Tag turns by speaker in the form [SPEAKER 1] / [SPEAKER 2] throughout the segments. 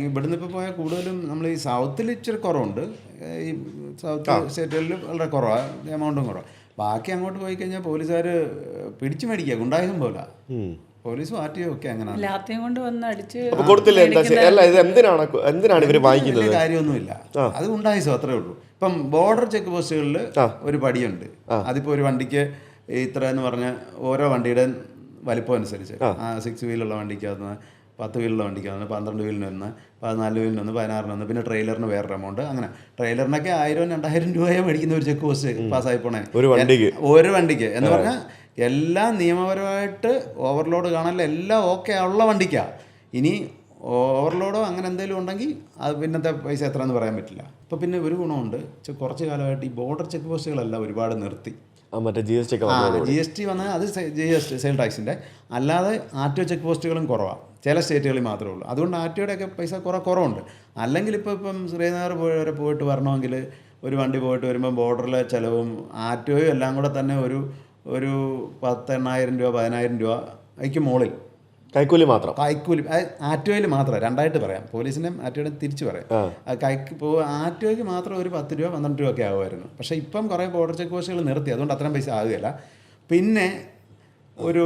[SPEAKER 1] ഇവിടുന്ന് ഇപ്പോൾ പോയാൽ കൂടുതലും നമ്മൾ ഈ സൗത്തിൽ ഇച്ചിരി കുറവുണ്ട്. ഈ സൗത്ത് സ്റ്റേറ്റുകളിൽ വളരെ കുറവാണ്, എമൗണ്ടും കുറവാണ്. ബാക്കി അങ്ങോട്ട് പോയി കഴിഞ്ഞാൽ പോലീസുകാർ പിടിച്ചു മേടിക്കുക, ഗുണ്ടായുധം പോലെ. പോലീസും ആർട്ടിയും ഒക്കെ അങ്ങനെ
[SPEAKER 2] കൊണ്ട് വന്ന് അടിച്ച്
[SPEAKER 3] എന്തിനാണ് ഇവർ വാങ്ങിക്കുന്നത്?
[SPEAKER 1] കാര്യമൊന്നുമില്ല, അത് ഗുണ്ടായുസം അത്രേ ഉള്ളൂ. ഇപ്പം ബോർഡർ ചെക്ക് പോസ്റ്റുകളിൽ ഒരു പടിയുണ്ട്. അതിപ്പോൾ ഒരു വണ്ടിക്ക് ഇത്ര എന്ന് പറഞ്ഞാൽ ഓരോ വണ്ടിയുടെ വലിപ്പം അനുസരിച്ച് 6 വീലുള്ള വണ്ടിക്കകത്ത് 10 വീലുള്ള വണ്ടിക്കകത്ത് 12 വീലിനൊന്ന് 14 വീലിനൊന്ന് 16-നൊന്ന്, പിന്നെ ട്രെയിലറിന് വേറൊരു എമൗണ്ട്. അങ്ങനെ ട്രെയിലറിനൊക്കെ 1000-2000 രൂപയെ മേടിക്കുന്ന ഒരു ചെക്ക് പോസ്റ്റ് പാസ്സായി പോണേ ഒരു വണ്ടിക്ക് എന്ന് പറഞ്ഞാൽ എല്ലാം നിയമപരമായിട്ട് ഓവർലോഡ് കാണാനില്ല, എല്ലാം ഓക്കെ ഉള്ള വണ്ടിക്കാണ്. ഇനി ഓവർലോഡോ അങ്ങനെ എന്തെങ്കിലും ഉണ്ടെങ്കിൽ അത് പിന്നത്തെ പൈസ എത്രയെന്ന് പറയാൻ പറ്റില്ല. അപ്പോൾ പിന്നെ ഒരു ഗുണമുണ്ട്, കുറച്ച് കാലമായിട്ട് ഈ ബോർഡർ ചെക്ക് പോസ്റ്റുകളെല്ലാം ഒരുപാട് നിർത്തി.
[SPEAKER 3] മറ്റേ
[SPEAKER 1] GST വന്നാൽ അത് സെയിൽ ടാക്സിൻ്റെ, അല്ലാതെ ആർടിഒ ചെക്ക് പോസ്റ്റുകളും കുറവാണ്, ചില സ്റ്റേറ്റുകളിൽ മാത്രമേ ഉള്ളൂ. അതുകൊണ്ട് ആർടിഒയുടെയൊക്കെ പൈസ കുറവുണ്ട്. അല്ലെങ്കിൽ ഇപ്പം ശ്രീനഗർ വരെ പോയിട്ട് വരണമെങ്കിൽ ഒരു വണ്ടി പോയിട്ട് വരുമ്പോൾ ബോർഡറിലെ ചിലവും ആർടിഒയും എല്ലാം കൂടെ തന്നെ ഒരു 10,000 രൂപ 10,000 രൂപ അതിക്ക് മുകളിൽ
[SPEAKER 3] കൈക്കൂലി മാത്രം.
[SPEAKER 1] കൈക്കൂലി ആർടിഒയിൽ മാത്രം, രണ്ടായിട്ട് പറയാം, പോലീസിൻ്റെ ആർടിഒയുടെ തിരിച്ച് പറയാം. ആർടിഒയ്ക്ക് മാത്രം ഒരു 10 രൂപ 12 രൂപ ഒക്കെ ആകുമായിരുന്നു. പക്ഷേ ഇപ്പം കുറേ ബോർഡർ ചെക്ക് പോസ്റ്റുകൾ നിർത്തി, അതുകൊണ്ട് അത്രയും പൈസ ആകുകയില്ല. പിന്നെ ഒരു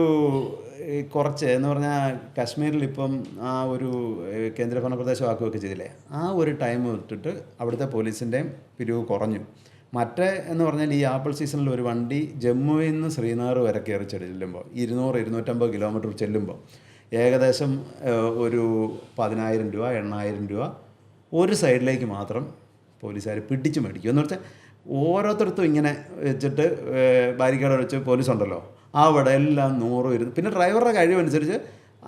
[SPEAKER 1] കുറച്ച് എന്ന് പറഞ്ഞാൽ കാശ്മീരിൽ ഇപ്പം ആ ഒരു കേന്ദ്രഭരണ പ്രദേശമാക്കുകയൊക്കെ ചെയ്തില്ലേ, ആ ഒരു ടൈം വിട്ടിട്ട് അവിടുത്തെ പോലീസിൻ്റെയും പിരിവ് കുറഞ്ഞു. മറ്റേ എന്ന് പറഞ്ഞാൽ ഈ ആപ്പിൾ സീസണിൽ ഒരു വണ്ടി ജമ്മുവിൽ നിന്ന് ശ്രീനഗർ വരെ കയറി ചെല്ലുമ്പോൾ 200-250 കിലോമീറ്റർ ചെല്ലുമ്പോൾ ഏകദേശം ഒരു 10,000 രൂപ 8,000 രൂപ ഒരു സൈഡിലേക്ക് മാത്രം പോലീസുകാർ പിടിച്ച് മേടിക്കും. എന്ന് വെച്ചാൽ ഓരോരുത്തർക്കും ഇങ്ങനെ വെച്ചിട്ട് ബാരിക്കേഡ് വെച്ച് പോലീസുണ്ടല്ലോ, അവിടെ എല്ലാം 100-20, പിന്നെ ഡ്രൈവറുടെ കഴിവനുസരിച്ച്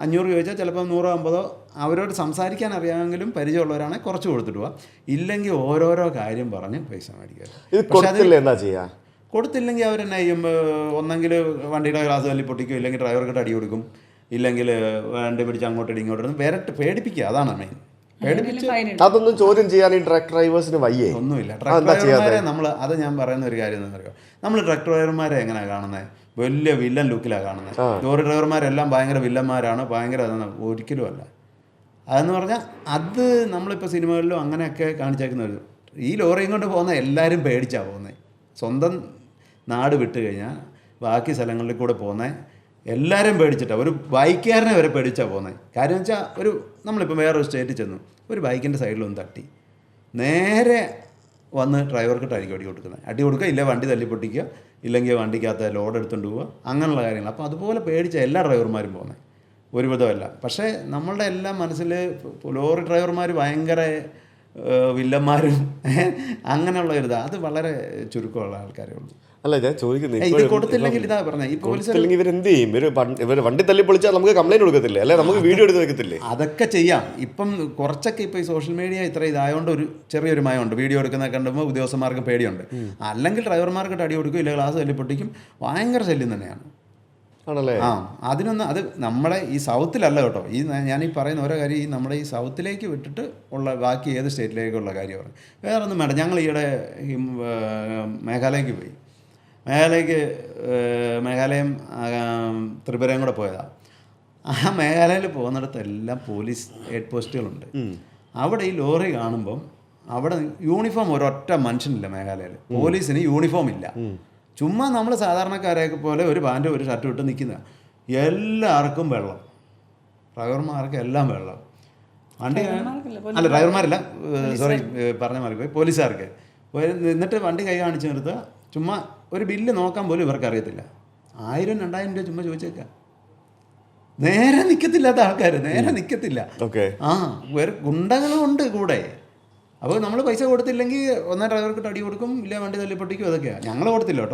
[SPEAKER 1] 500 ചോദിച്ചാൽ ചിലപ്പോൾ 100-50 അവരോട് സംസാരിക്കാൻ അറിയാമെങ്കിലും പരിചയമുള്ളവരാണെങ്കിൽ കുറച്ച് കൊടുത്തിട്ട് പോവാം. ഇല്ലെങ്കിൽ ഓരോരോ കാര്യം പറഞ്ഞ് പൈസ മേടിക്കുക.
[SPEAKER 3] എന്താ ചെയ്യുക?
[SPEAKER 1] കൊടുത്തില്ലെങ്കിൽ അവരെന്നെ ചെയ്യും, ഒന്നെങ്കിൽ വണ്ടിയുടെ ഗ്ലാസ് തല്ലി പൊട്ടിക്കും, ഇല്ലെങ്കിൽ ഡ്രൈവർക്ക് അടി കൊടുക്കും, ഇല്ലെങ്കിൽ വണ്ടി പിടിച്ച് അങ്ങോട്ട് ഇങ്ങോട്ട് വരട്ട് പേടിപ്പിക്കുക. അതാണ് മെയിൻ.
[SPEAKER 3] അതൊന്നും ചോദ്യം ചെയ്യാൻ ഈ ട്രക്ക് ഡ്രൈവേഴ്സിന് വയ്യേ?
[SPEAKER 1] ഒന്നുമില്ല. ട്രക്ക് ഡ്രൈവർമാരെ അത് ഞാൻ പറയുന്ന ഒരു കാര്യം എന്താണെന്നറിയോ, നമ്മൾ ട്രക്ക് ഡ്രൈവർമാരെ എങ്ങനെയാണ് കാണുന്നത്? വലിയ വില്ലൻ ലുക്കിലാണ് കാണുന്നത്. ലോറി ഡ്രൈവർമാരെല്ലാം ഭയങ്കര വില്ലന്മാരാണ്, ഭയങ്കര ഒരിക്കലും അല്ല. അതെന്ന് പറഞ്ഞാൽ അത് നമ്മളിപ്പോൾ സിനിമകളിലും അങ്ങനെയൊക്കെ കാണിച്ചേക്കുന്നത്. ഈ ലോറിയും കൊണ്ട് പോകുന്ന എല്ലാവരും പേടിച്ചാണ് പോകുന്നത്. സ്വന്തം നാട് വിട്ട് കഴിഞ്ഞാൽ ബാക്കി സ്ഥലങ്ങളിൽ കൂടെ പോകുന്നത് എല്ലാവരും പേടിച്ചിട്ടാണ്. ഒരു ബൈക്കുകാരനെ വരെ പേടിച്ചാണ് പോകുന്നത്. കാര്യം വെച്ചാൽ നമ്മളിപ്പോൾ വേറൊരു സ്റ്റേറ്റിൽ ചെന്നു, ഒരു ബൈക്കിൻ്റെ സൈഡിലൊന്ന് തട്ടി നേരെ വന്ന് ഡ്രൈവർക്ക് അടി കൊടുക്കുന്നത്, അടി കൊടുക്കുക, ഇല്ല വണ്ടി തല്ലിപ്പൊട്ടിക്കുക, ഇല്ലെങ്കിൽ വണ്ടിക്കകത്ത് ലോഡ് എടുത്തുകൊണ്ട് പോവുക, അങ്ങനെയുള്ള കാര്യങ്ങൾ. അപ്പോൾ അതുപോലെ പേടിച്ച എല്ലാ ഡ്രൈവർമാരും പോകുന്നത് ഒരുവിധമല്ല. പക്ഷേ നമ്മളുടെ എല്ലാം മനസ്സിൽ ലോറി ഡ്രൈവർമാർ ഭയങ്കര വില്ലന്മാരും അങ്ങനെയുള്ള ഒരു അത് വളരെ ചുരുക്കമുള്ള ആൾക്കാരേ ഉള്ളൂ.
[SPEAKER 3] അല്ല, ഞാൻ ചോദിക്കുന്നത്
[SPEAKER 1] ഇത് കൊടുത്തില്ലെങ്കിൽ ഇതാ പറഞ്ഞത്, ഈ പോലീസ്
[SPEAKER 3] ഇവരെന്ത് ചെയ്യും? ഇവർ വണ്ടി തല്ലി പൊളിച്ചാൽ നമുക്ക് കംപ്ലൈൻറ്റ് കൊടുക്കത്തില്ലേ? അല്ലെ നമുക്ക് വീഡിയോ എടുത്ത് വെക്കത്തില്ലേ?
[SPEAKER 1] അതൊക്കെ ചെയ്യാം. ഇപ്പം കുറച്ചൊക്കെ ഇപ്പോൾ ഈ സോഷ്യൽ മീഡിയ ഇത്ര ഇതായതുകൊണ്ട് ഒരു ചെറിയൊരു മയമുണ്ട്. വീഡിയോ എടുക്കുന്നത് കണ്ടുമ്പോൾ ഉദ്യോഗസ്ഥന്മാർക്ക് പേടിയുണ്ട്. അല്ലെങ്കിൽ ഡ്രൈവർമാർക്ക് അടി കൊടുക്കും, ഇല്ലെങ്കിൽ ഗ്ലാസ് തല്ലി പൊട്ടിക്കും. ഭയങ്കര ശല്യം തന്നെയാണ്.
[SPEAKER 3] ആണല്ലേ?
[SPEAKER 1] അതിനൊന്നും അത് നമ്മളെ ഈ സൗത്തിലല്ല കേട്ടോ. ഞാനീ പറയുന്ന ഓരോ കാര്യം ഈ നമ്മുടെ ഈ സൗത്തിലേക്ക് വിട്ടിട്ട് ഉള്ള ബാക്കി ഏത് സ്റ്റേറ്റിലേക്കുള്ള കാര്യം പറയും. വേറെ ഒന്നും വേണ്ട. ഞങ്ങൾ ഈയിടെ മേഘാലയക്ക് പോയി. മേഘാലയം ത്രിപുരയും കൂടെ പോയതാണ്. ആ മേഘാലയയിൽ പോകുന്നിടത്തെല്ലാം പോലീസ് ഹെഡ് പോസ്റ്റുകളുണ്ട്. അവിടെ ഈ ലോറി കാണുമ്പം അവിടെ യൂണിഫോം ഒരൊറ്റ മനുഷ്യനില്ല. മേഘാലയയിൽ പോലീസിന് യൂണിഫോം ഇല്ല. ചുമ്മാ നമ്മൾ സാധാരണക്കാരെയൊക്കെ പോലെ ഒരു പാൻറ്റും ഒരു ഷർട്ടും ഇട്ട് നിൽക്കുന്ന എല്ലാവർക്കും വെള്ളം, ഡ്രൈവർമാർക്ക് എല്ലാം വെള്ളം. വണ്ടി അല്ല, ഡ്രൈവർമാരല്ല, സോറി പറഞ്ഞ മാറിപ്പോയി, പോലീസുകാർക്ക്. എന്നിട്ട് വണ്ടി കൈ കാണിച്ച് നിർത്തുക. ചുമ്മാ ഒരു ബില്ല് നോക്കാൻ പോലും ഇവർക്ക് അറിയത്തില്ല. 1000-2000 രൂപ ചുമ്മാ ചോദിച്ചേക്കാം. നേരെ നിൽക്കത്തില്ലാത്ത ആൾക്കാർ നേരെ നിൽക്കത്തില്ല. വേറെ ഗുണ്ടകളും ഉണ്ട് കൂടെ. അപ്പോൾ നമ്മൾ പൈസ കൊടുത്തില്ലെങ്കിൽ ഒന്നേ ഡ്രൈവർക്ക് അടി കൊടുക്കും, ഇല്ല വണ്ടി തല്ലിപ്പൊട്ടിക്കും. അതൊക്കെയാണ്. ഞങ്ങൾ കൊടുത്തില്ല കേട്ടോ.